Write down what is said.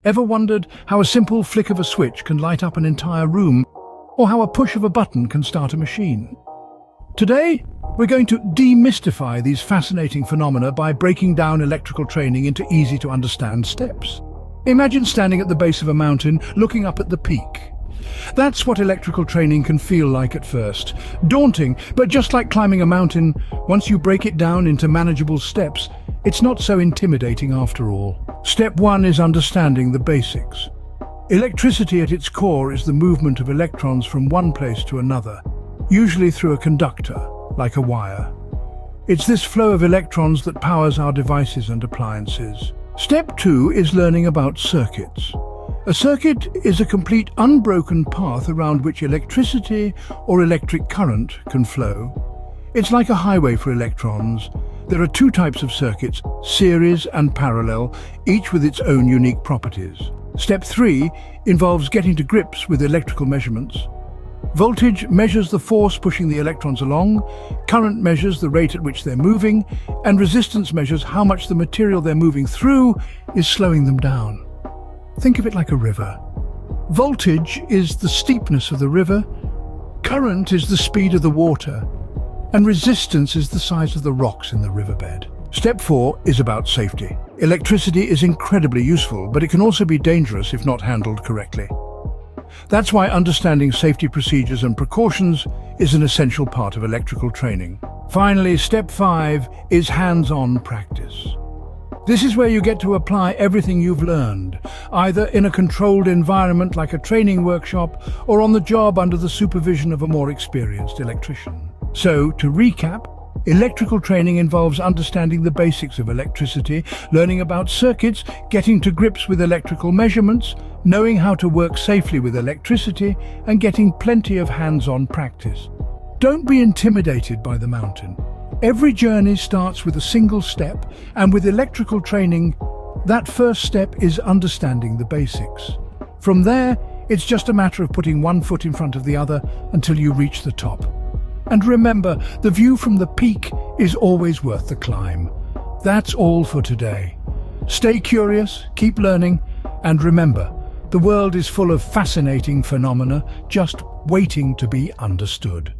Ever wondered how a simple flick of a switch can light up an entire room, or how a push of a button can start a machine? Today, we're going to demystify these fascinating phenomena by breaking down electrical training into easy-to-understand steps. Imagine standing at the base of a mountain, looking up at the peak. That's what electrical training can feel like at first. Daunting, but just like climbing a mountain, once you break it down into manageable steps, it's not so intimidating after all. Step 1 is understanding the basics. Electricity at its core is the movement of electrons from one place to another, usually through a conductor, like a wire. It's this flow of electrons that powers our devices and appliances. Step 2 is learning about circuits. A circuit is a complete unbroken path around which electricity or electric current can flow. It's like a highway for electrons. There are two types of circuits, series and parallel, each with its own unique properties. Step 3 involves getting to grips with electrical measurements. Voltage measures the force pushing the electrons along, current measures the rate at which they're moving, and resistance measures how much the material they're moving through is slowing them down. Think of it like a river. Voltage is the steepness of the river, current is the speed of the water, and resistance is the size of the rocks in the riverbed. Step 4 is about safety. Electricity is incredibly useful, but it can also be dangerous if not handled correctly. That's why understanding safety procedures and precautions is an essential part of electrical training. Finally, step 5 is hands-on practice. This is where you get to apply everything you've learned, either in a controlled environment like a training workshop or on the job under the supervision of a more experienced electrician. So, to recap, electrical training involves understanding the basics of electricity, learning about circuits, getting to grips with electrical measurements, knowing how to work safely with electricity, and getting plenty of hands-on practice. Don't be intimidated by the mountain. Every journey starts with a single step, and with electrical training, that first step is understanding the basics. From there, it's just a matter of putting one foot in front of the other until you reach the top. And remember, the view from the peak is always worth the climb. That's all for today. Stay curious, keep learning, and remember, the world is full of fascinating phenomena just waiting to be understood.